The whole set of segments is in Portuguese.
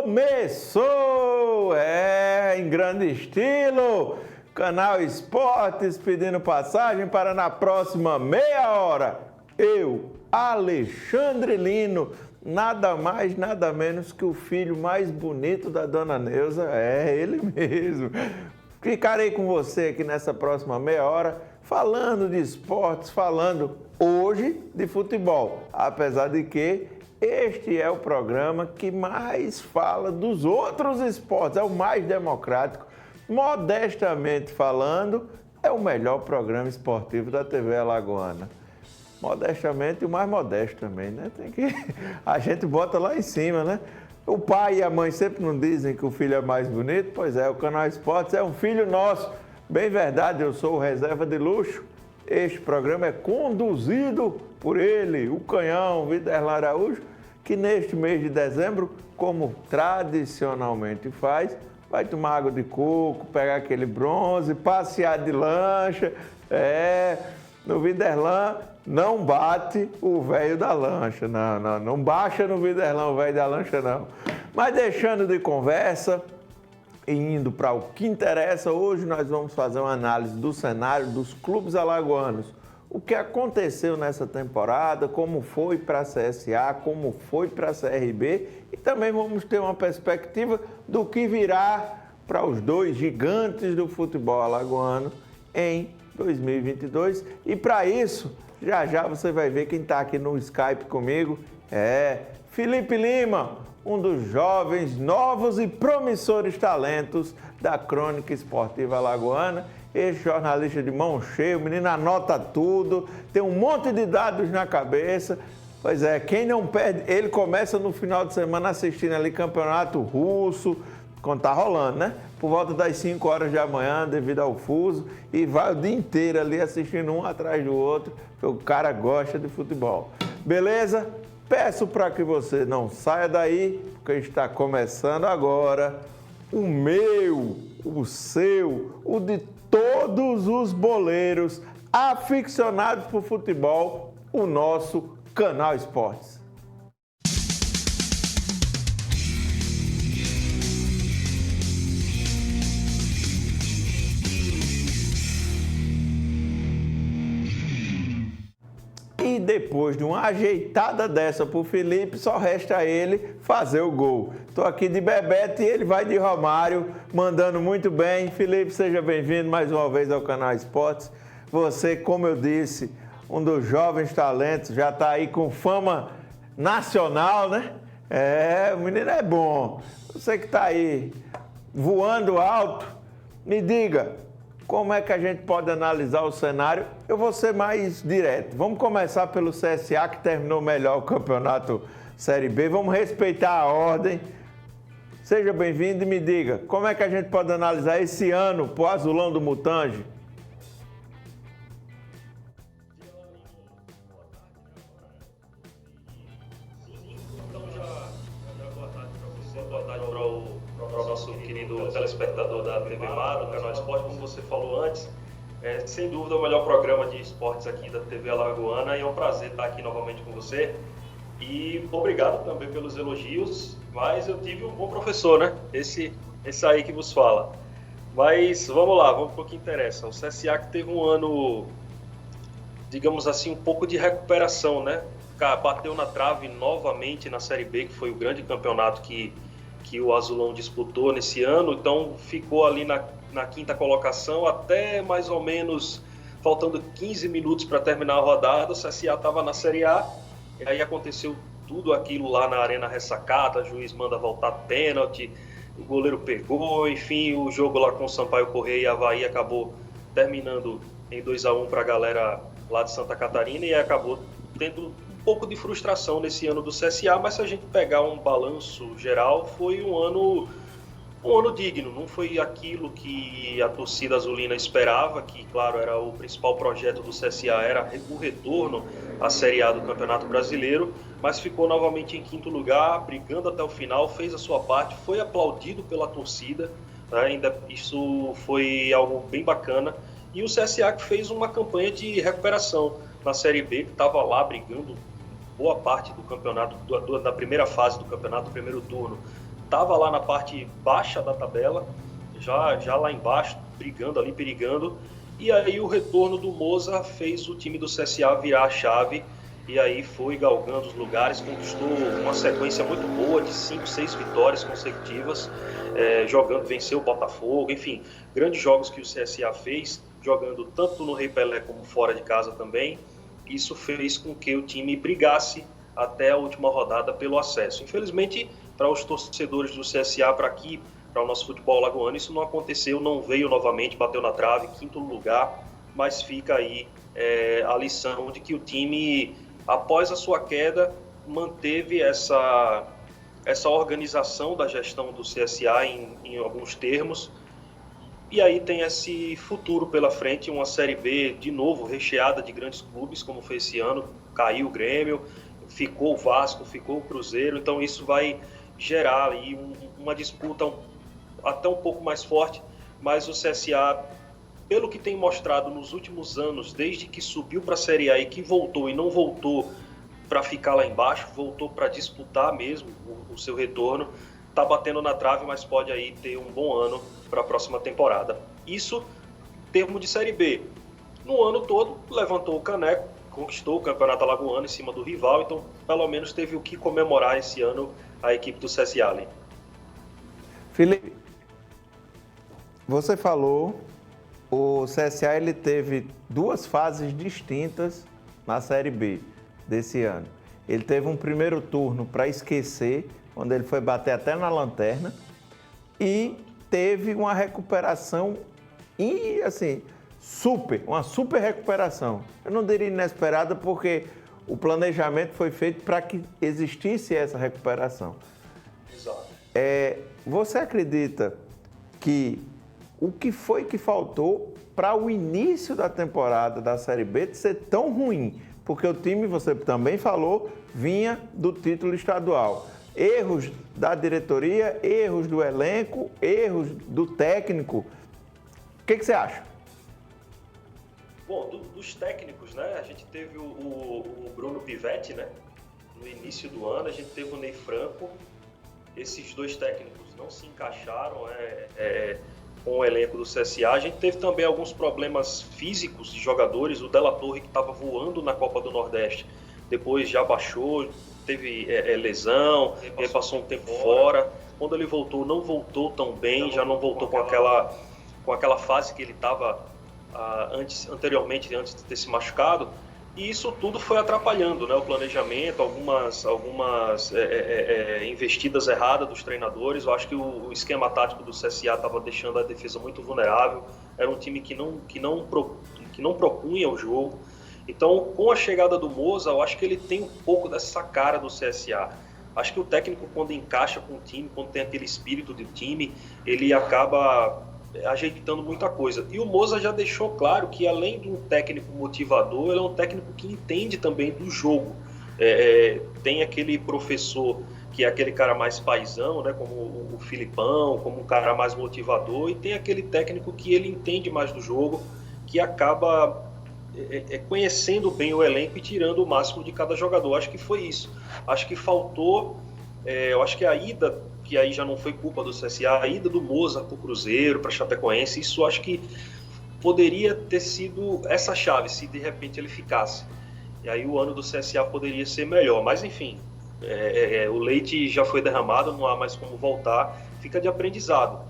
Começou! Em grande estilo! Canal Esportes pedindo passagem para na próxima meia hora. Eu, Alexandre Lino, nada mais, nada menos que o filho mais bonito da Dona Neuza, ele mesmo. Ficarei com você aqui nessa próxima meia hora, falando de esportes, falando hoje de futebol, apesar de que este é o programa que mais fala dos outros esportes, é o mais democrático. Modestamente falando, é o melhor programa esportivo da TV Alagoana. Modestamente e o mais modesto também, né? A gente bota lá em cima, né? O pai e a mãe sempre não dizem que o filho é mais bonito? Pois é, o Canal Esportes é um filho nosso. Bem verdade, eu sou o reserva de luxo. Este programa é conduzido por ele, o canhão Viderlan Araújo, que neste mês de dezembro, como tradicionalmente faz, vai tomar água de coco, pegar aquele bronze, passear de lancha. No Viderlan não bate o velho da lancha, não baixa no Viderlan o velho da lancha, não. Mas deixando de conversa e indo para o que interessa, hoje nós vamos fazer uma análise do cenário dos clubes alagoanos. O que aconteceu nessa temporada, como foi para a CSA, como foi para a CRB e também vamos ter uma perspectiva do que virá para os dois gigantes do futebol alagoano em 2022. E para isso, já você vai ver quem está aqui no Skype comigo, Felipe Lima, um dos jovens, novos e promissores talentos da Crônica Esportiva Alagoana. Esse jornalista de mão cheia, o menino anota tudo, tem um monte de dados na cabeça. Pois é, quem não perde, ele começa no final de semana assistindo ali campeonato russo, quando tá rolando, né? Por volta das 5 horas da manhã, devido ao fuso, e vai o dia inteiro ali assistindo um atrás do outro, porque o cara gosta de futebol. Beleza? Peço para que você não saia daí, porque está começando agora o meu, o seu, o de todos os boleiros aficionados por futebol, o nosso Canal Esportes. E depois de uma ajeitada dessa pro Felipe, só resta ele fazer o gol. Tô aqui de Bebeto e ele vai de Romário, mandando muito bem. Felipe, seja bem-vindo mais uma vez ao Canal Esportes. Você, como eu disse, um dos jovens talentos, já tá aí com fama nacional, né? O menino é bom. Você que tá aí voando alto, me diga, como é que a gente pode analisar o cenário? Eu vou ser mais direto. Vamos começar pelo CSA, que terminou melhor o campeonato Série B. Vamos respeitar a ordem. Seja bem-vindo e me diga, como é que a gente pode analisar esse ano pro Azulão do Mutange? Boa tarde para o nosso querido telespectador da TV Mar, do Canal Esporte, como você falou antes. Sem dúvida o melhor programa de esportes aqui da TV Alagoana e é um prazer estar aqui novamente com você. E obrigado também pelos elogios, mas eu tive um bom professor, né? Esse aí que vos fala. Mas vamos lá, vamos para o que interessa. O CSA que teve um ano, digamos assim, um pouco de recuperação, né? Bateu na trave novamente na Série B, que foi o grande campeonato que o Azulão disputou nesse ano, então ficou ali na quinta colocação até mais ou menos faltando 15 minutos para terminar a rodada. O CSA estava na Série A, e aí aconteceu tudo aquilo lá na Arena Ressacada, o juiz manda voltar pênalti, o goleiro pegou, enfim, o jogo lá com o Sampaio Corrêa e Avaí acabou terminando em 2-1 para a galera lá de Santa Catarina e acabou tendo um pouco de frustração nesse ano do CSA, mas se a gente pegar um balanço geral, foi um ano digno, não foi aquilo que a torcida azulina esperava, que claro, era o principal projeto do CSA, era o retorno à Série A do Campeonato Brasileiro, mas ficou novamente em quinto lugar, brigando até o final, fez a sua parte, foi aplaudido pela torcida, né? Ainda isso foi algo bem bacana, e o CSA que fez uma campanha de recuperação na Série B, que estava lá brigando boa parte do campeonato, da primeira fase do campeonato, do primeiro turno, estava lá na parte baixa da tabela, já lá embaixo, brigando ali, perigando. E aí o retorno do Moza fez o time do CSA virar a chave, e aí foi galgando os lugares, conquistou uma sequência muito boa de 5, 6 vitórias consecutivas, venceu o Botafogo, enfim, grandes jogos que o CSA fez, jogando tanto no Rei Pelé como fora de casa também. Isso fez com que o time brigasse até a última rodada pelo acesso. Infelizmente, para os torcedores do CSA, para o nosso futebol alagoano, isso não aconteceu, não veio novamente, bateu na trave, quinto lugar, mas fica aí a lição de que o time, após a sua queda, manteve essa organização da gestão do CSA em alguns termos, e aí tem esse futuro pela frente, uma Série B de novo recheada de grandes clubes, como foi esse ano, caiu o Grêmio, ficou o Vasco, ficou o Cruzeiro, então isso vai gerar aí uma disputa até um pouco mais forte, mas o CSA, pelo que tem mostrado nos últimos anos, desde que subiu para a Série A e que voltou e não voltou para ficar lá embaixo, voltou para disputar mesmo o seu retorno, está batendo na trave, mas pode aí ter um bom ano para a próxima temporada. Isso em termos de Série B. No ano todo, levantou o caneco, conquistou o Campeonato Alagoano em cima do rival, então pelo menos teve o que comemorar esse ano a equipe do CSA. Né? Felipe, você falou, o CSA ele teve 2 fases distintas na Série B desse ano. Ele teve um primeiro turno para esquecer, onde ele foi bater até na lanterna, e teve uma recuperação uma super recuperação. Eu não diria inesperada, porque o planejamento foi feito para que existisse essa recuperação. Exato. Você acredita que o que foi que faltou para o início da temporada da Série B de ser tão ruim? Porque o time, você também falou, vinha do título estadual. Erros da diretoria, erros do elenco, erros do técnico. O que você acha? Bom, dos técnicos, né? A gente teve o Bruno Pivetti, né? No início do ano, a gente teve o Ney Franco. Esses 2 técnicos não se encaixaram com o elenco do CSA. A gente teve também alguns problemas físicos de jogadores. O Della Torre, que estava voando na Copa do Nordeste, depois já baixou, teve lesão, ele passou um tempo fora. Quando ele voltou, não voltou tão bem, já não voltou com aquela fase que ele estava anteriormente, antes de ter se machucado. E isso tudo foi atrapalhando, né, o planejamento, algumas investidas erradas dos treinadores. Eu acho que o esquema tático do CSA estava deixando a defesa muito vulnerável. Era um time que não propunha o jogo. Então, com a chegada do Moza, eu acho que ele tem um pouco dessa cara do CSA. Acho que o técnico, quando encaixa com o time, quando tem aquele espírito de time, ele acaba ajeitando muita coisa. E o Moza já deixou claro que, além de um técnico motivador, ele é um técnico que entende também do jogo. Tem aquele professor que é aquele cara mais paizão, né, como o Filipão, como um cara mais motivador, e tem aquele técnico que ele entende mais do jogo, que acaba conhecendo bem o elenco e tirando o máximo de cada jogador. Acho que foi isso. Acho que faltou, eu acho que a ida, que aí já não foi culpa do CSA, a ida do Moza para o Cruzeiro, para Chapecoense, isso acho que poderia ter sido essa chave, se de repente ele ficasse. E aí o ano do CSA poderia ser melhor. Mas enfim, o leite já foi derramado, não há mais como voltar, fica de aprendizado.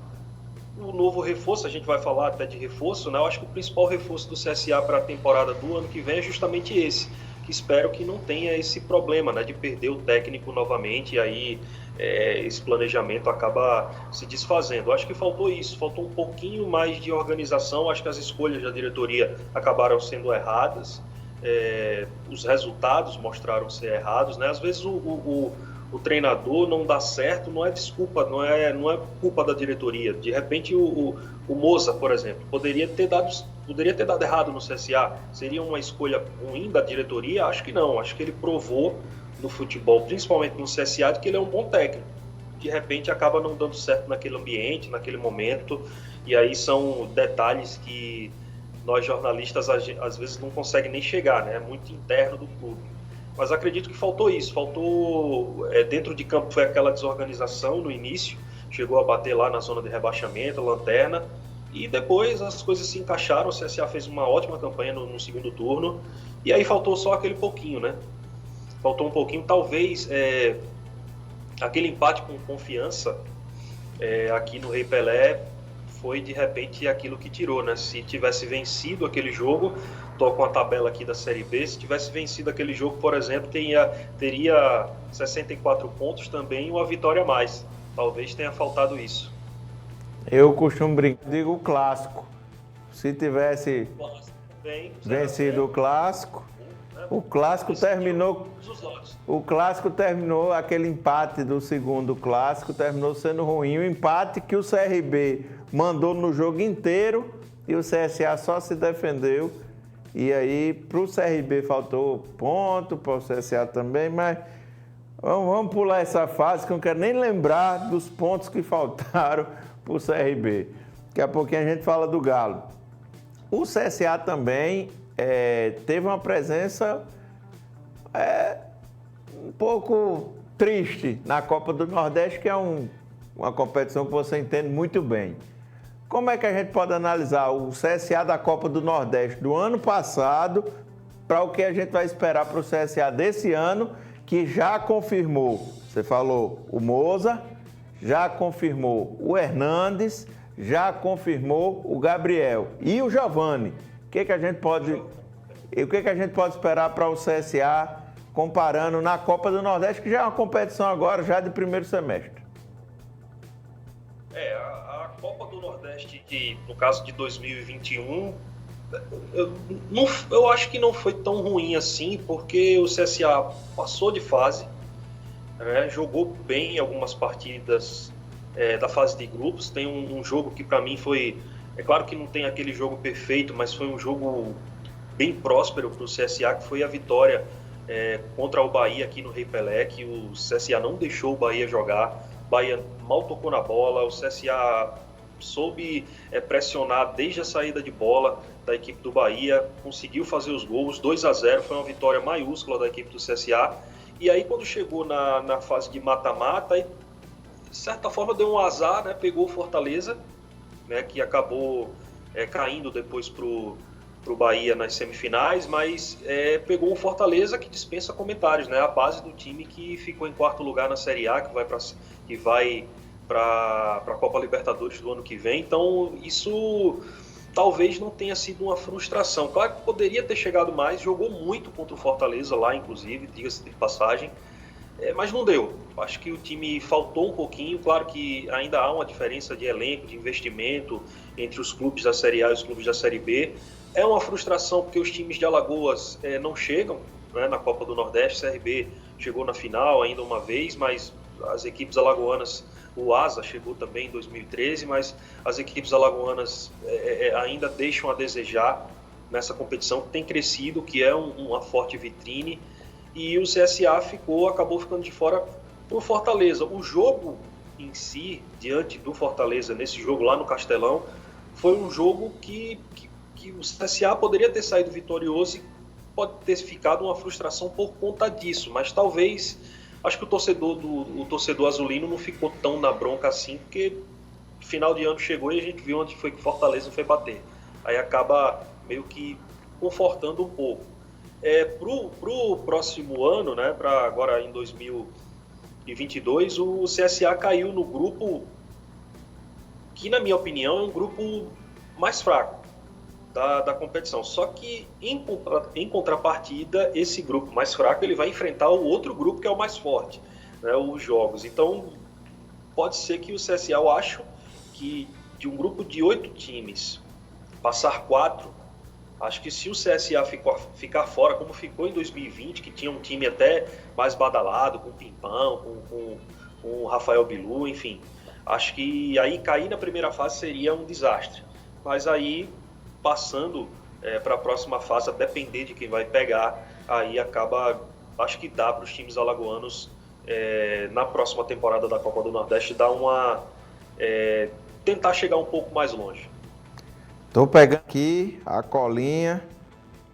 O novo reforço, a gente vai falar até de reforço, né? Eu acho que o principal reforço do CSA para a temporada do ano que vem é justamente esse, que espero que não tenha esse problema, né, de perder o técnico novamente, e aí esse planejamento acaba se desfazendo. Eu acho que faltou isso, faltou um pouquinho mais de organização. Acho que as escolhas da diretoria acabaram sendo erradas, os resultados mostraram ser errados, né? Às vezes o treinador não dá certo, não é desculpa, não é culpa da diretoria. De repente o Moza, por exemplo, poderia ter dado errado no CSA. Seria uma escolha ruim da diretoria? Acho que não. Acho que ele provou no futebol, principalmente no CSA, de que ele é um bom técnico. De repente acaba não dando certo naquele ambiente, naquele momento, e aí são detalhes que nós jornalistas às vezes não conseguem nem chegar, né? É muito interno do clube. Mas acredito que faltou isso, dentro de campo foi aquela desorganização no início, chegou a bater lá na zona de rebaixamento, lanterna, e depois as coisas se encaixaram, o CSA fez uma ótima campanha no segundo turno, e aí faltou só aquele pouquinho, né? Faltou um pouquinho, talvez aquele empate com Confiança aqui no Rei Pelé foi de repente aquilo que tirou, né? Se tivesse vencido aquele jogo, tô com a tabela aqui da Série B, se tivesse vencido aquele jogo, por exemplo, teria 64 pontos também e uma vitória a mais. Talvez tenha faltado isso. Eu costumo brincar, digo o clássico. Se tivesse vencido o clássico terminou. O clássico terminou, aquele empate do segundo clássico terminou sendo ruim. O empate que o CRB mandou no jogo inteiro e o CSA só se defendeu. E aí, para o CRB faltou ponto, para o CSA também, mas vamos pular essa fase que eu não quero nem lembrar dos pontos que faltaram para o CRB. Daqui a pouquinho a gente fala do Galo. O CSA também teve uma presença um pouco triste na Copa do Nordeste, que é uma competição que você entende muito bem. Como é que a gente pode analisar o CSA da Copa do Nordeste do ano passado para o que a gente vai esperar para o CSA desse ano, que já confirmou, você falou, o Moza, já confirmou o Hernandes, já confirmou o Gabriel e o Giovani. O que a gente pode esperar para o CSA comparando na Copa do Nordeste, que já é uma competição agora, já de primeiro semestre? A Copa do Nordeste, no caso de 2021, eu acho que não foi tão ruim assim, porque o CSA passou de fase, jogou bem em algumas partidas da fase de grupos. Tem um jogo que para mim foi... É claro que não tem aquele jogo perfeito, mas foi um jogo bem próspero para o CSA, que foi a vitória contra o Bahia aqui no Rei Pelé, que o CSA não deixou o Bahia jogar. O Bahia mal tocou na bola, o CSA soube pressionar desde a saída de bola da equipe do Bahia, conseguiu fazer os gols, 2-0, foi uma vitória maiúscula da equipe do CSA. E aí quando chegou na fase de mata-mata, de certa forma deu um azar, né? Pegou o Fortaleza, né? Que acabou caindo depois pro Bahia nas semifinais, mas pegou o Fortaleza, que dispensa comentários, né? A base do time que ficou em quarto lugar na Série A, que vai para a Copa Libertadores do ano que vem. Então isso talvez não tenha sido uma frustração. Claro que poderia ter chegado mais, jogou muito contra o Fortaleza lá, inclusive, diga-se de passagem, mas não deu. Acho que o time faltou um pouquinho. Claro que ainda há uma diferença de elenco, de investimento entre os clubes da Série A e os clubes da Série B. É uma frustração porque os times de Alagoas não chegam, né, na Copa do Nordeste. O CRB chegou na final ainda uma vez, mas as equipes alagoanas, o Asa chegou também em 2013, mas as equipes alagoanas ainda deixam a desejar nessa competição que tem crescido, que é uma forte vitrine, e o CSA acabou ficando de fora por Fortaleza. O jogo em si, diante do Fortaleza, nesse jogo lá no Castelão, foi um jogo que o CSA poderia ter saído vitorioso e pode ter ficado uma frustração por conta disso, mas talvez... Acho que o torcedor azulino não ficou tão na bronca assim, porque final de ano chegou e a gente viu onde foi que o Fortaleza foi bater. Aí acaba meio que confortando um pouco. Pro próximo ano, né, para agora em 2022, o CSA caiu no grupo que, na minha opinião, é um grupo mais fraco da competição. Só que, em contrapartida, esse grupo mais fraco ele vai enfrentar o outro grupo que é o mais forte, né, os jogos. Então, pode ser que o CSA, eu acho que de um grupo de 8 times, passar 4, acho que se o CSA ficar fora, como ficou em 2020, que tinha um time até mais badalado, com o Pimpão, com o Rafael Bilu, enfim, acho que aí cair na primeira fase seria um desastre. Mas aí, passando para a próxima fase, a depender de quem vai pegar, aí acaba, acho que dá para os times alagoanos, na próxima temporada da Copa do Nordeste, tentar chegar um pouco mais longe. Estou pegando aqui a colinha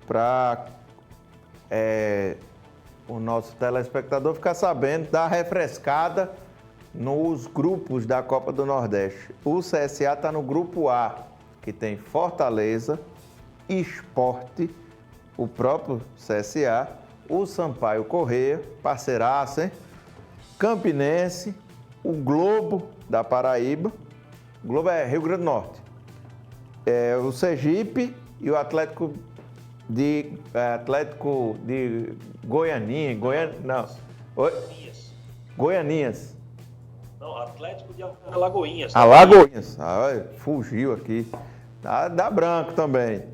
para o nosso telespectador ficar sabendo da refrescada nos grupos da Copa do Nordeste. O CSA está no grupo A, que tem Fortaleza, Sport, o próprio CSA, o Sampaio Corrêa, parceiraço, hein? Campinense, o Globo da Paraíba, o Globo é Rio Grande do Norte, o Sergipe e o Atlético de Goianinha, Goianinhas. Não, Atlético de Alagoinhas. Alagoinhas, fugiu aqui. Dá branco também.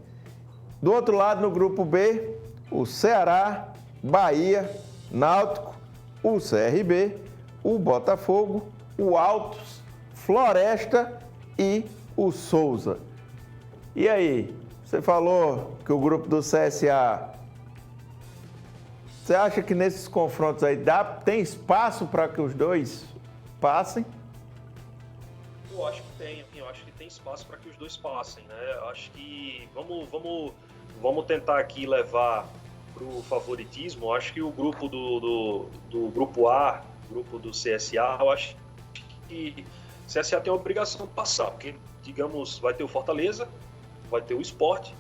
Do outro lado, no grupo B, o Ceará, Bahia, Náutico, o CRB, o Botafogo, o Altos, Floresta e o Souza. E aí, você falou que o grupo do CSA, você acha que nesses confrontos aí tem espaço para que os dois passem? Eu acho que tem espaço para que os dois passem, né? Acho que vamos tentar aqui levar para o favoritismo. Eu acho que o grupo do grupo A, grupo do CSA, eu acho que o CSA tem a obrigação de passar, porque, digamos, vai ter o Fortaleza, vai ter o Sport,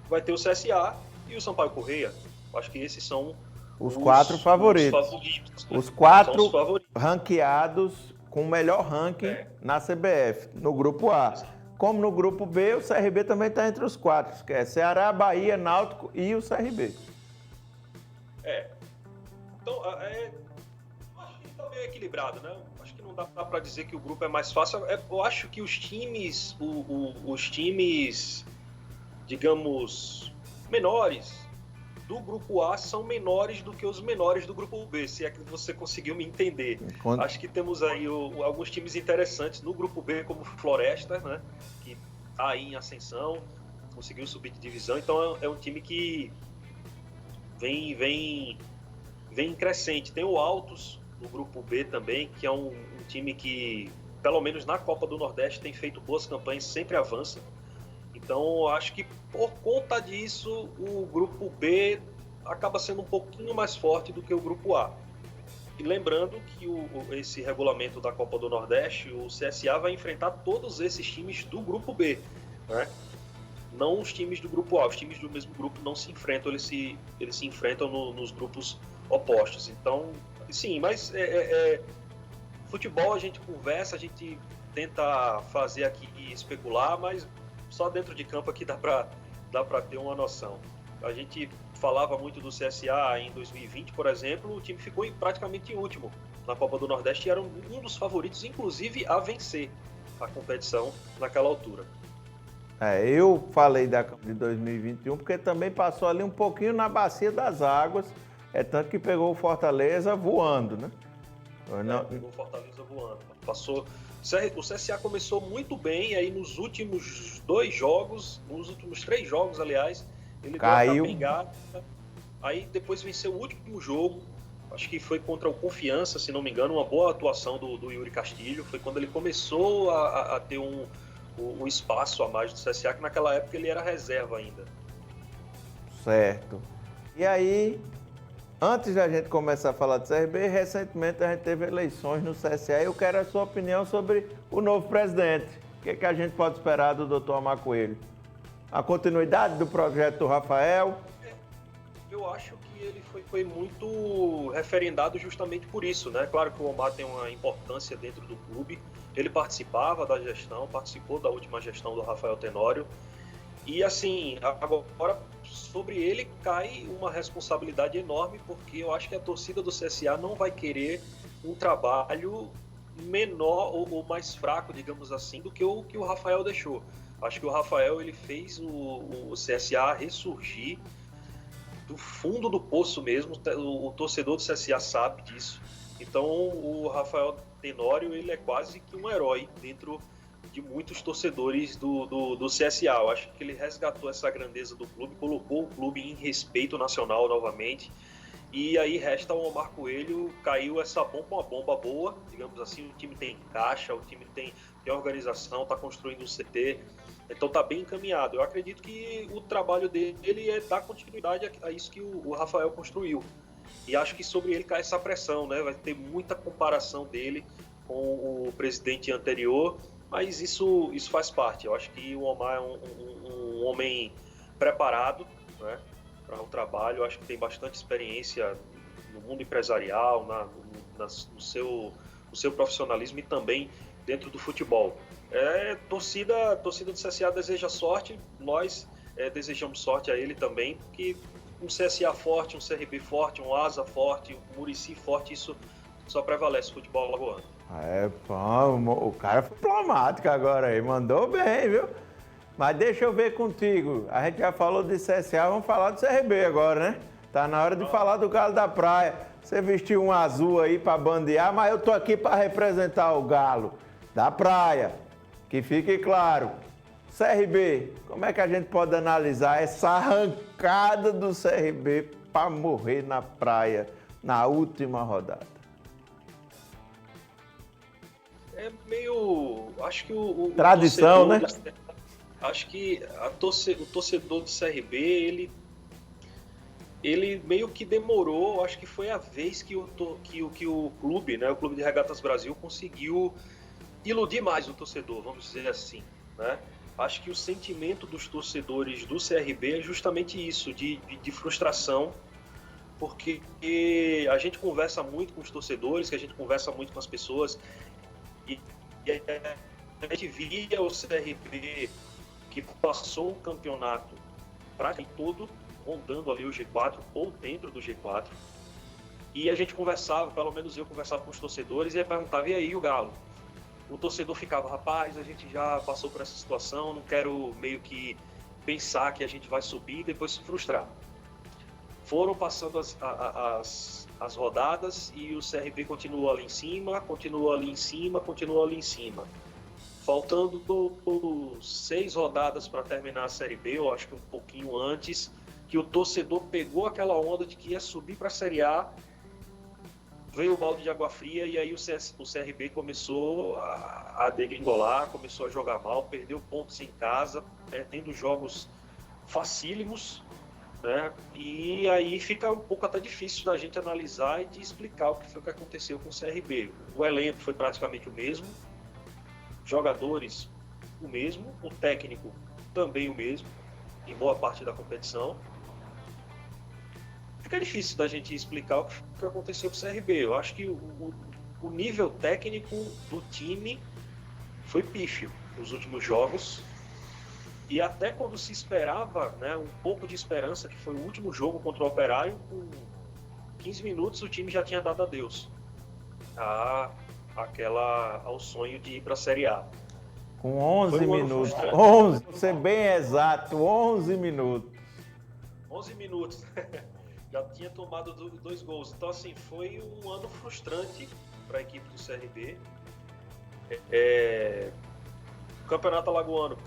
vai ter o CSA e o Sampaio Corrêa. Eu acho que esses são os quatro favoritos. Né? Os quatro ranqueados com o melhor ranking na CBF, no grupo A. Como no grupo B, o CRB também está entre os quatro, que é Ceará, Bahia, Náutico e o CRB. Então, acho que está meio equilibrado, né? Acho que não dá para dizer que o grupo é mais fácil. Eu acho que os times, digamos, menores do grupo A são menores do que os menores do grupo B, se é que você conseguiu me entender. Acho que temos aí alguns times interessantes no grupo B, como Floresta, né, que está aí em ascensão, conseguiu subir de divisão, então é um time que vem crescente. Tem o Altos no grupo B também, que é um time que, pelo menos na Copa do Nordeste, tem feito boas campanhas, sempre avança. Então, acho que por conta disso, o grupo B acaba sendo um pouquinho mais forte do que o grupo A. E lembrando que esse regulamento da Copa do Nordeste, o CSA vai enfrentar todos esses times do grupo B, né? Não os times do grupo A. Os times do mesmo grupo não se enfrentam, eles se enfrentam nos grupos opostos. Então, sim, mas futebol a gente conversa, a gente tenta fazer aqui e especular, mas só dentro de campo aqui dá para ter uma noção. A gente falava muito do CSA em 2020, por exemplo, o time ficou praticamente em último na Copa do Nordeste e era um dos favoritos, inclusive, a vencer a competição naquela altura. Eu falei da Copa de 2021 porque também passou ali um pouquinho na bacia das águas, tanto que pegou o Fortaleza voando, né? Pegou o Fortaleza voando. Passou. O CSA começou muito bem, e aí nos últimos 3 jogos, aliás, ele caiu. Deu uma pegada. Aí depois venceu o último jogo, acho que foi contra o Confiança, se não me engano, uma boa atuação do Yuri Castilho. Foi quando ele começou a ter um espaço a mais do CSA, que naquela época ele era reserva ainda. Certo. E aí, antes da gente começar a falar do CRB, recentemente a gente teve eleições no CSA e eu quero a sua opinião sobre o novo presidente. O que a gente pode esperar do Dr. Omar Coelho? A continuidade do projeto do Rafael? Eu acho que ele foi muito referendado justamente por isso, né? Claro que o Omar tem uma importância dentro do clube, ele participou da última gestão do Rafael Tenório, e assim, agora sobre ele cai uma responsabilidade enorme, porque eu acho que a torcida do CSA não vai querer um trabalho menor ou mais fraco, digamos assim, do que o Rafael deixou. Acho que o Rafael ele fez o CSA ressurgir do fundo do poço mesmo, o torcedor do CSA sabe disso. Então o Rafael Tenório ele é quase que um herói dentro de muitos torcedores do CSA. Eu acho que ele resgatou essa grandeza do clube, colocou o clube em respeito nacional novamente. E aí resta o Omar Coelho, caiu essa bomba, uma bomba boa, digamos assim, o time tem caixa, o time tem organização, está construindo um CT, então está bem encaminhado. Eu acredito que o trabalho dele é dar continuidade a isso que o Rafael construiu. E acho que sobre ele cai essa pressão, né? Vai ter muita comparação dele com o presidente anterior, mas isso faz parte. Eu acho que o Omar é um homem preparado, né, para o trabalho. Eu acho que tem bastante experiência no mundo empresarial, no seu profissionalismo e também dentro do futebol. Torcida do CSA deseja sorte, nós desejamos sorte a ele também, porque um CSA forte, um CRB forte, um Asa forte, um Muricy forte, isso só prevalece o futebol alagoano. O cara foi diplomático agora aí, mandou bem, viu? Mas deixa eu ver contigo, a gente já falou de CSA, vamos falar do CRB agora, né? Tá na hora de falar do Galo da Praia. Você vestiu um azul aí para bandear, mas eu tô aqui para representar o Galo da Praia. Que fique claro. CRB, como é que a gente pode analisar essa arrancada do CRB para morrer na praia na última rodada? É meio... Acho que o tradição, né? Acho que o torcedor do CRB, ele meio que demorou. Acho que foi a vez que o clube, né, o Clube de Regatas Brasil, conseguiu iludir mais o torcedor, vamos dizer assim, né? Acho que o sentimento dos torcedores do CRB é justamente isso, de frustração, porque a gente conversa muito com os torcedores, que a gente conversa muito com as pessoas, e a gente via o CRB que passou o campeonato praticamente todo rondando ali o G4 ou dentro do G4, e a gente conversava, pelo menos eu conversava com os torcedores e perguntava, e aí o Galo? O torcedor ficava, rapaz, a gente já passou por essa situação, não quero meio que pensar que a gente vai subir e depois se frustrar. Foram passando as rodadas e o CRB continuou ali em cima, continuou ali em cima, continuou ali em cima. Faltando 6 rodadas para terminar a Série B, eu acho que um pouquinho antes, que o torcedor pegou aquela onda de que ia subir para a Série A, veio o balde de água fria e aí o CRB começou a degringolar, começou a jogar mal, perdeu pontos em casa, tendo jogos facílimos, né? E aí fica um pouco até difícil da gente analisar e de explicar o que foi que aconteceu com o CRB. O elenco foi praticamente o mesmo, jogadores o mesmo, o técnico também o mesmo, em boa parte da competição. Fica difícil da gente explicar o que aconteceu com o CRB. Eu acho que o nível técnico do time foi pífio nos últimos jogos. E até quando se esperava, né, um pouco de esperança, que foi o último jogo contra o Operário, com 15 minutos o time já tinha dado adeus ao sonho de ir para a Série A. Com 11 minutos. 11, vou ser bem exato, 11 minutos. 11 minutos. Já tinha tomado 2 gols. Então, assim, foi um ano frustrante para a equipe do CRB. O Campeonato Alagoano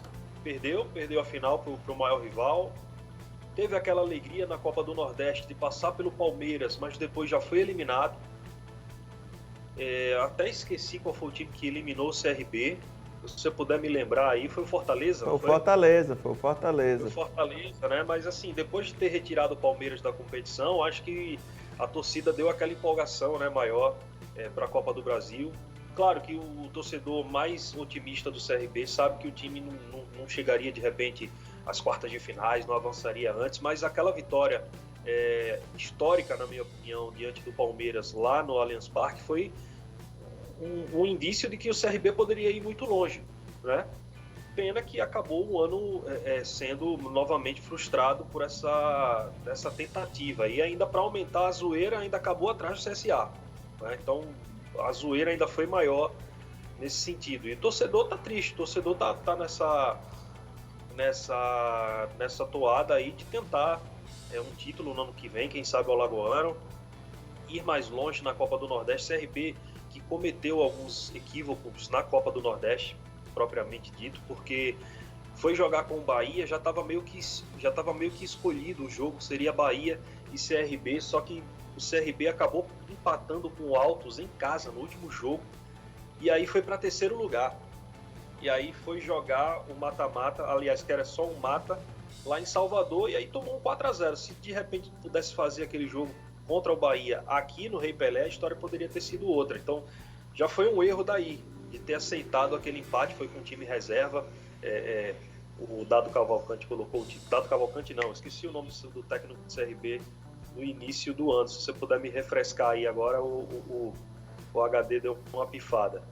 perdeu a final para o maior rival. Teve aquela alegria na Copa do Nordeste de passar pelo Palmeiras, mas depois já foi eliminado. Até esqueci qual foi o time que eliminou o CRB. Se você puder me lembrar aí, foi o Fortaleza? Foi o Fortaleza. Foi o Fortaleza, né? Mas assim, depois de ter retirado o Palmeiras da competição, acho que a torcida deu aquela empolgação, né, maior para a Copa do Brasil. Claro que o torcedor mais otimista do CRB sabe que o time não chegaria de repente às quartas de finais, não avançaria antes, mas aquela vitória histórica, na minha opinião, diante do Palmeiras lá no Allianz Parque foi um indício de que o CRB poderia ir muito longe, né? Pena que acabou o ano sendo novamente frustrado por essa tentativa. E ainda para aumentar a zoeira, ainda acabou atrás do CSA, né? Então a zoeira ainda foi maior nesse sentido. E o torcedor tá triste, o torcedor tá nessa toada aí de tentar um título no ano que vem, quem sabe o Alagoano, ir mais longe na Copa do Nordeste. CRB que cometeu alguns equívocos na Copa do Nordeste, propriamente dito, porque foi jogar com o Bahia, já estava meio que escolhido, o jogo seria Bahia e CRB, só que o CRB acabou empatando com o Altos em casa no último jogo, e aí foi para 3º lugar. E aí foi jogar o mata-mata, aliás, que era só um mata, lá em Salvador, e aí tomou um 4-0. Se de repente pudesse fazer aquele jogo contra o Bahia aqui no Rei Pelé, a história poderia ter sido outra. Então, já foi um erro daí, de ter aceitado aquele empate, foi com o time reserva. O Dado Cavalcante colocou o time. Dado Cavalcante não, esqueci o nome do técnico do CRB no início do ano. Se você puder me refrescar aí agora, o HD deu uma pifada.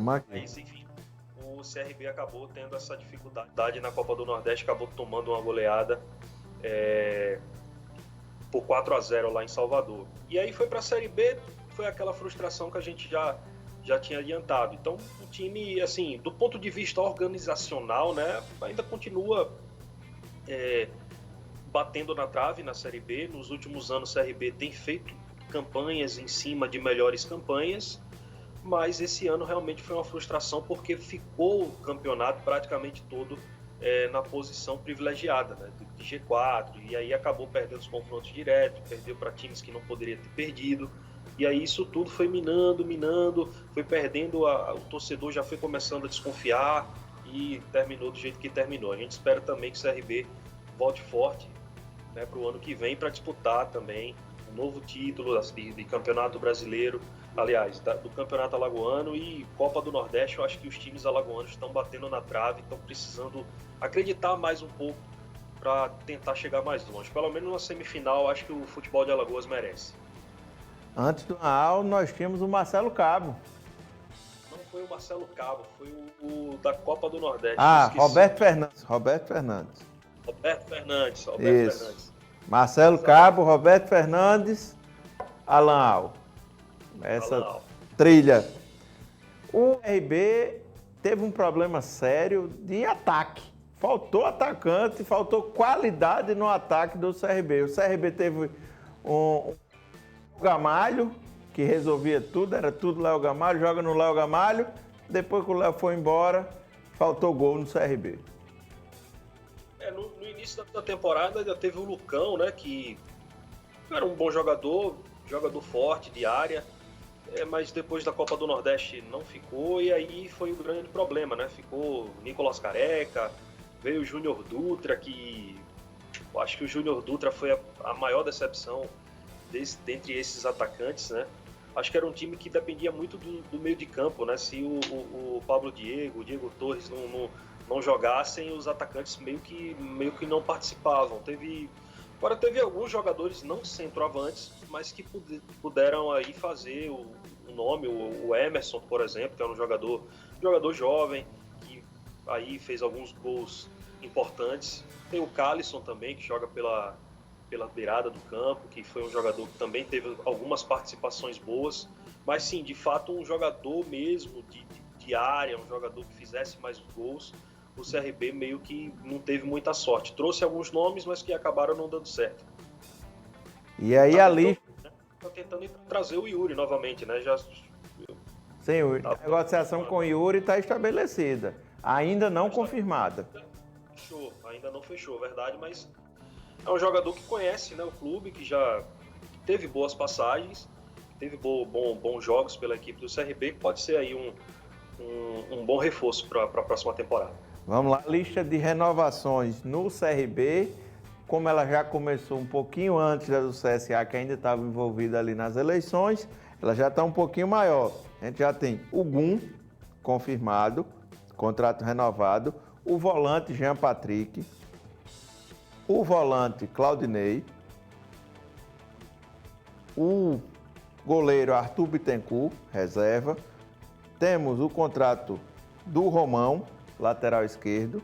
Mas, enfim, o CRB acabou tendo essa dificuldade na Copa do Nordeste, acabou tomando uma goleada por 4-0 lá em Salvador. E aí foi para a Série B, foi aquela frustração que a gente já tinha adiantado. Então, o time, assim, do ponto de vista organizacional, né, ainda continua batendo na trave na Série B. Nos últimos anos, a CRB tem feito campanhas em cima de melhores campanhas, mas esse ano realmente foi uma frustração porque ficou o campeonato praticamente todo na posição privilegiada, né, de G4, e aí acabou perdendo os confrontos diretos, perdeu para times que não poderia ter perdido, e aí isso tudo foi minando, foi perdendo, o torcedor já foi começando a desconfiar e terminou do jeito que terminou. A gente espera também que o CRB volte forte, né, para o ano que vem para disputar também um novo título de Campeonato Brasileiro, aliás, do Campeonato Alagoano e Copa do Nordeste. Eu acho que os times alagoanos estão batendo na trave, estão precisando acreditar mais um pouco para tentar chegar mais longe. Pelo menos na semifinal, acho que o futebol de Alagoas merece. Antes do Raul, nós tínhamos o Marcelo Cabo. Não foi o Marcelo Cabo, foi o da Copa do Nordeste. Roberto Fernandes. Fernandes. Marcelo Cabo, Roberto Fernandes, Alan Al. Essa trilha. O RB teve um problema sério de ataque. Faltou atacante, faltou qualidade no ataque do CRB. O CRB teve um Gamalho, que resolvia tudo, era tudo Léo Gamalho, joga no Léo Gamalho. Depois que o Léo foi embora, faltou gol no CRB. No início da temporada já teve o Lucão, né, que era um bom jogador forte, de área, mas depois da Copa do Nordeste não ficou, e aí foi o grande problema, né? Ficou Nicolas Careca, veio o Júnior Dutra, que eu acho que o Júnior Dutra foi a maior decepção dentre esses atacantes, né? Acho que era um time que dependia muito do meio de campo, né? Se o Pablo Diego, o Diego Torres não jogassem, os atacantes meio que não participavam. Teve alguns jogadores não centroavantes, mas que puderam aí fazer o nome, o Emerson, por exemplo, que é um jogador jovem, que aí fez alguns gols importantes. Tem o Calisson também, que joga pela beirada do campo, que foi um jogador que também teve algumas participações boas, mas sim, de fato, um jogador mesmo de área, um jogador que fizesse mais gols. O CRB meio que não teve muita sorte. Trouxe alguns nomes, mas que acabaram não dando certo. E aí ali... Tá tentando trazer o Yuri novamente, né? Sim, a negociação com o Yuri está estabelecida. Ainda não confirmada. Ainda não fechou, verdade, mas é um jogador que conhece, né, o clube, que já teve boas passagens, teve bons jogos pela equipe do CRB, que pode ser aí um bom reforço para a próxima temporada. Vamos lá, lista de renovações no CRB, como ela já começou um pouquinho antes da do CSA, que ainda estava envolvida ali nas eleições, ela já está um pouquinho maior. A gente já tem o Gum, confirmado, contrato renovado, o volante Jean Patrick, o volante Claudinei, o goleiro Arthur Bittencourt, reserva, temos o contrato do Romão, lateral esquerdo,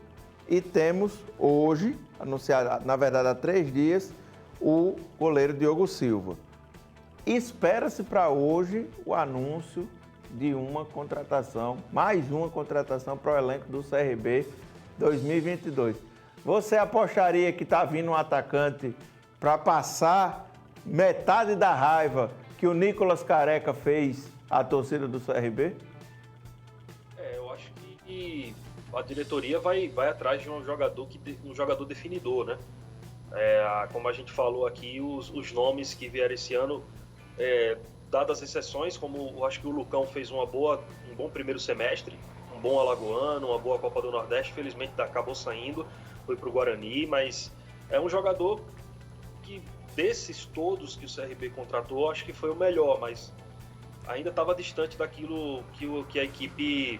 e temos hoje, anunciado, na verdade há 3 dias, o goleiro Diogo Silva. Espera-se para hoje o anúncio de uma contratação, mais uma contratação para o elenco do CRB 2022. Você apostaria que está vindo um atacante para passar metade da raiva que o Nicolas Careca fez à torcida do CRB? Eu acho que a diretoria vai atrás de um jogador definidor, né? Como a gente falou aqui, os nomes que vieram esse ano, dadas as exceções, como eu acho que o Lucão fez um bom primeiro semestre, um bom alagoano, uma boa Copa do Nordeste, felizmente acabou saindo, foi para o Guarani, mas é um jogador que desses todos que o CRB contratou, acho que foi o melhor, mas ainda estava distante daquilo que a equipe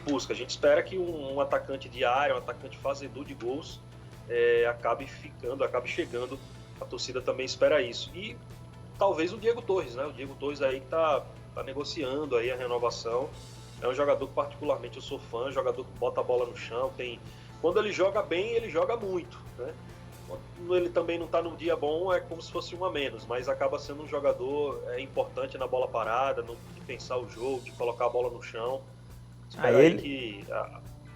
busca. A gente espera que um atacante de área, um atacante fazedor de gols, acabe chegando. A torcida também espera isso. E talvez o Diego Torres, né? O Diego Torres aí que tá negociando aí a renovação. É um jogador que particularmente eu sou fã, um jogador que bota a bola no chão. Quando ele joga bem, ele joga muito, né? Quando ele também não está num dia bom, é como se fosse um a menos, mas acaba sendo um jogador importante na bola parada, de pensar o jogo, de colocar a bola no chão.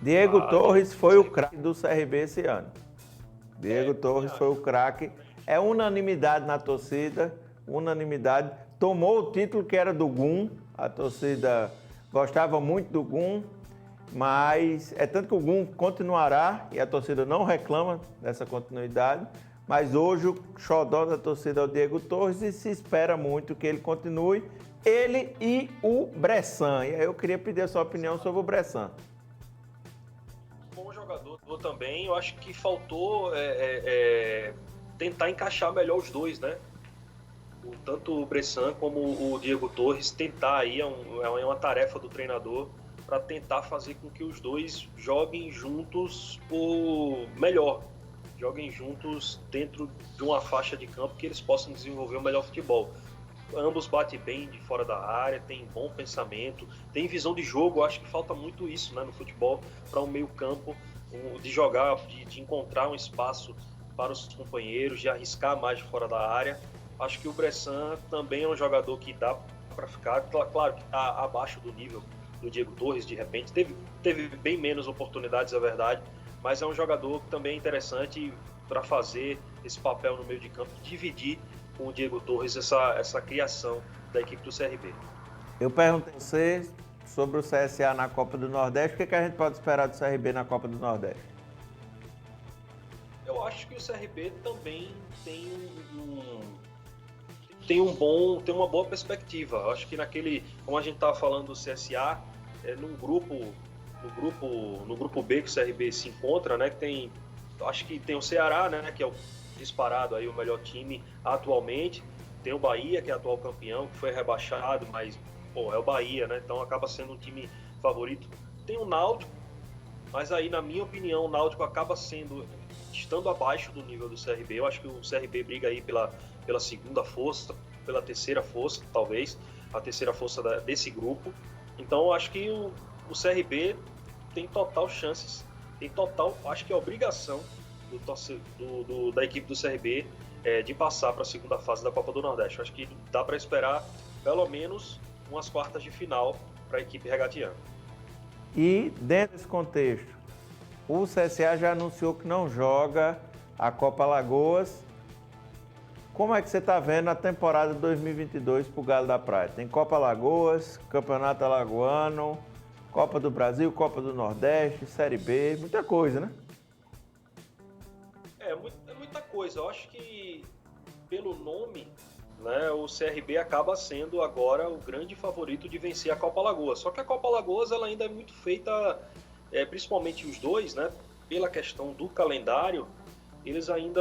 Diego Torres foi o craque do CRB esse ano. Diego Torres foi o craque. É unanimidade na torcida, unanimidade. Tomou o título que era do Gum, a torcida gostava muito do Gum, mas é tanto que o Gum continuará e a torcida não reclama dessa continuidade, mas hoje o xodó da torcida é o Diego Torres e se espera muito que ele continue, ele e o Bressan. E aí eu queria pedir a sua opinião sobre o Bressan. Bom jogador também, eu acho que faltou tentar encaixar melhor os dois, né? Tanto o Bressan como o Diego Torres tentar aí, é uma tarefa do treinador para tentar fazer com que os dois joguem juntos o melhor, joguem juntos dentro de uma faixa de campo que eles possam desenvolver o melhor futebol. Ambos batem bem de fora da área, tem bom pensamento, tem visão de jogo. Eu acho que falta muito isso, né, no futebol, para um meio campo, de jogar, de encontrar um espaço para os companheiros, de arriscar mais de fora da área. Acho que o Bressan também é um jogador que dá para ficar, claro que está abaixo do nível do Diego Torres, de repente, teve bem menos oportunidades, é verdade, mas é um jogador que também é interessante para fazer esse papel no meio de campo, dividir com o Diego Torres essa criação da equipe do CRB. Eu perguntei a você sobre o CSA na Copa do Nordeste, o que a gente pode esperar do CRB na Copa do Nordeste? Eu acho que o CRB também tem uma boa perspectiva. Eu acho que como a gente estava falando do CSA, no grupo B que o CRB se encontra, né, acho que tem o Ceará, né, que é o disparado aí o melhor time atualmente, tem o Bahia, que é atual campeão, que foi rebaixado, mas é o Bahia, né, então acaba sendo um time favorito. Tem o Náutico, mas aí, na minha opinião, o Náutico acaba estando abaixo do nível do CRB. Eu acho que o CRB briga aí pela segunda força, pela terceira força, talvez, a terceira força desse grupo. Então, eu acho que o CRB tem total chances, acho que é obrigação da equipe do CRB de passar para a segunda fase da Copa do Nordeste. Eu acho que dá para esperar pelo menos umas quartas de final para a equipe regatiana. E dentro desse contexto, o CSA já anunciou que não joga a Copa Alagoas. Como é que você está vendo a temporada 2022 para o Galo da Praia? Tem Copa Alagoas, Campeonato Alagoano, Copa do Brasil, Copa do Nordeste, Série B, muita coisa, né? É muita coisa. Eu acho que pelo nome, né, o CRB acaba sendo agora o grande favorito de vencer a Copa Alagoas. Só que a Copa Alagoas ela ainda é muito feita, principalmente os dois, né, pela questão do calendário, eles ainda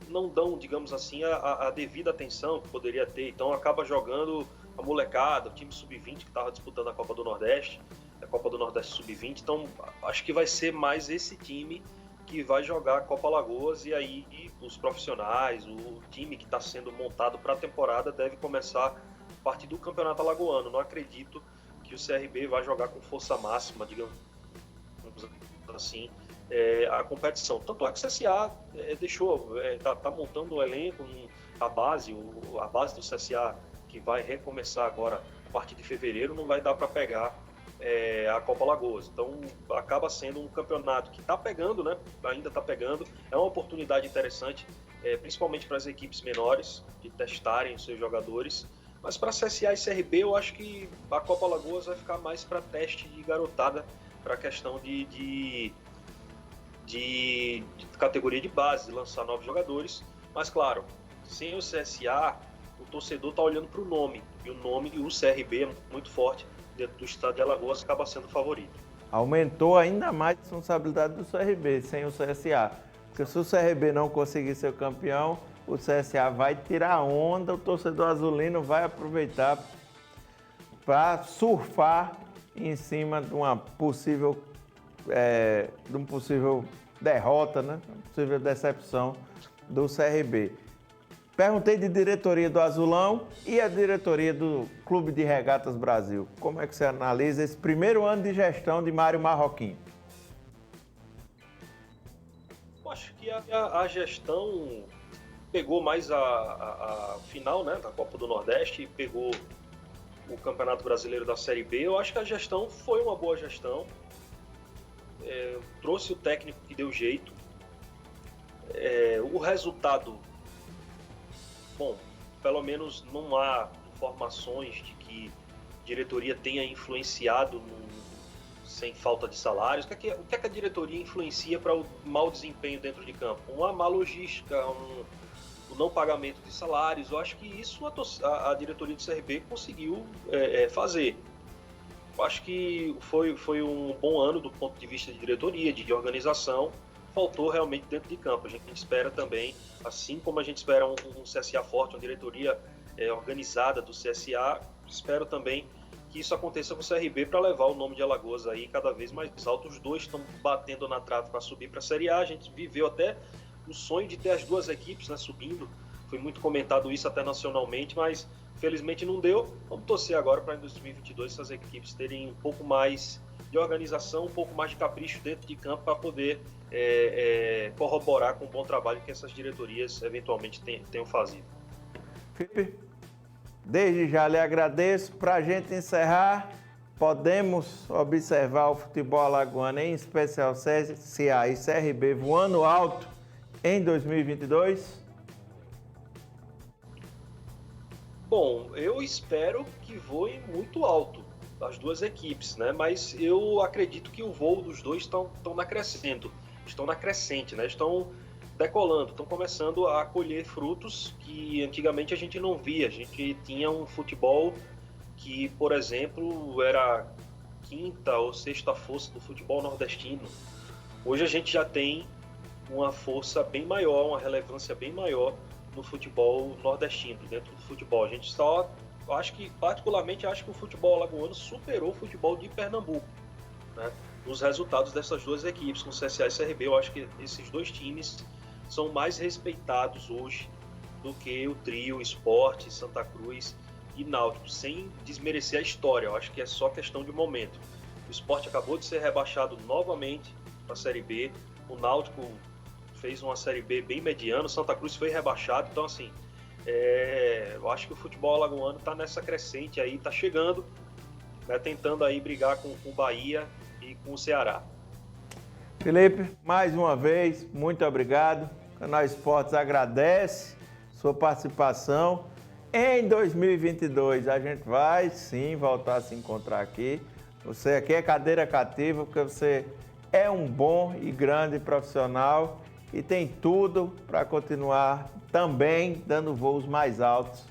não dão, digamos assim, a devida atenção que poderia ter. Então acaba jogando a molecada, o time sub-20 que estava disputando a Copa do Nordeste sub-20. Então acho que vai ser mais esse time que vai jogar a Copa Alagoas, e aí os profissionais, o time que está sendo montado para a temporada deve começar a partir do Campeonato Alagoano. Não acredito que o CRB vai jogar com força máxima, digamos assim, a competição. Tanto é que o CSA está montando o elenco, a base do CSA, que vai recomeçar agora a partir de fevereiro, não vai dar para pegar a Copa Alagoas. Então acaba sendo um campeonato que está pegando, né? Ainda está pegando. É uma oportunidade interessante, principalmente para as equipes menores, de testarem os seus jogadores. Mas para CSA e CRB, eu acho que a Copa Alagoas vai ficar mais para teste de garotada, para a questão de categoria de base, de lançar novos jogadores. Mas claro, sem o CSA, o torcedor está olhando para o nome, e o CRB é muito forte dentro do estado de Alagoas, acaba sendo favorito. Aumentou ainda mais a responsabilidade do CRB sem o CSA. Porque se o CRB não conseguir ser campeão, o CSA vai tirar onda, o torcedor azulino vai aproveitar para surfar em cima de uma possível, derrota, né? Uma possível decepção do CRB. Perguntei de diretoria do Azulão e a diretoria do Clube de Regatas Brasil. Como é que você analisa esse primeiro ano de gestão de Mário Marroquim? Eu acho que a gestão pegou mais a final, né, da Copa do Nordeste e pegou o Campeonato Brasileiro da Série B. Eu acho que a gestão foi uma boa gestão. Trouxe o técnico que deu jeito. O resultado, bom, pelo menos não há informações de que a diretoria tenha influenciado sem falta de salários. O que é que a diretoria influencia para o mau desempenho dentro de campo? Uma má logística, o não pagamento de salários. Eu acho que isso a diretoria do CRB conseguiu fazer. Eu acho que foi um bom ano do ponto de vista de diretoria, de organização. Faltou realmente dentro de campo. A gente espera também, assim como a gente espera um CSA forte, uma diretoria organizada do CSA, espero também que isso aconteça com o CRB para levar o nome de Alagoas aí cada vez mais alto. Os dois estão batendo na trave para subir para a Série A. A gente viveu até o sonho de ter as duas equipes, né, subindo. Foi muito comentado isso até nacionalmente, mas felizmente não deu. Vamos torcer agora para em 2022 essas equipes terem um pouco mais de organização, um pouco mais de capricho dentro de campo para poder corroborar com o bom trabalho que essas diretorias eventualmente tenham fazido. Felipe, desde já lhe agradeço. Para a gente encerrar, podemos observar o futebol alagoano, em especial CSA e CRB, voando alto em 2022? Bom, eu espero que voe muito alto as duas equipes, né? Mas eu acredito que o voo dos dois estão na crescente, né? Estão decolando, estão começando a colher frutos que antigamente a gente não via. A gente tinha um futebol que, por exemplo, era quinta ou sexta força do futebol nordestino. Hoje a gente já tem uma força bem maior, uma relevância bem maior no futebol nordestino, dentro do futebol. A gente particularmente acho que o futebol alagoano superou o futebol de Pernambuco, né? Nos resultados dessas duas equipes, com o CSA e CRB, eu acho que esses dois times são mais respeitados hoje do que o trio Sport, Santa Cruz e Náutico, sem desmerecer a história. Eu acho que é só questão de momento. O Sport acabou de ser rebaixado novamente para a Série B, o Náutico fez uma Série B bem mediana, o Santa Cruz foi rebaixado, então assim, eu acho que o futebol alagoano está nessa crescente aí, está chegando, né, tentando aí brigar com o Bahia e com o Ceará. Felipe, mais uma vez, muito obrigado. O Canal Esportes agradece sua participação. Em 2022 a gente vai sim voltar a se encontrar aqui. Você aqui é cadeira cativa porque você é um bom e grande profissional e tem tudo para continuar também dando voos mais altos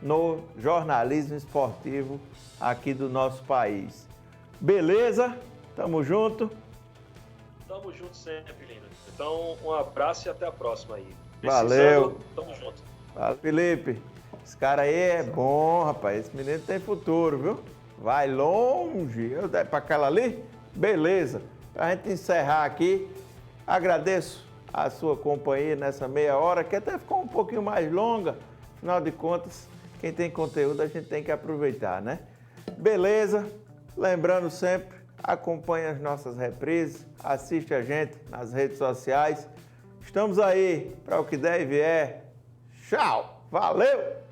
no jornalismo esportivo aqui do nosso país. Beleza? Tamo junto? Tamo junto sempre, Lino. Então, um abraço e até a próxima aí. Valeu. Tamo junto. Valeu, Felipe. Esse cara aí é bom, rapaz. Esse menino tem futuro, viu? Vai longe. Eu der para aquela ali? Beleza. Pra gente encerrar aqui, agradeço a sua companhia nessa meia hora, que até ficou um pouquinho mais longa. Afinal de contas, quem tem conteúdo a gente tem que aproveitar, né? Beleza? Lembrando sempre, acompanhe as nossas reprises, assiste a gente nas redes sociais. Estamos aí para o que der e vier. Tchau! Valeu!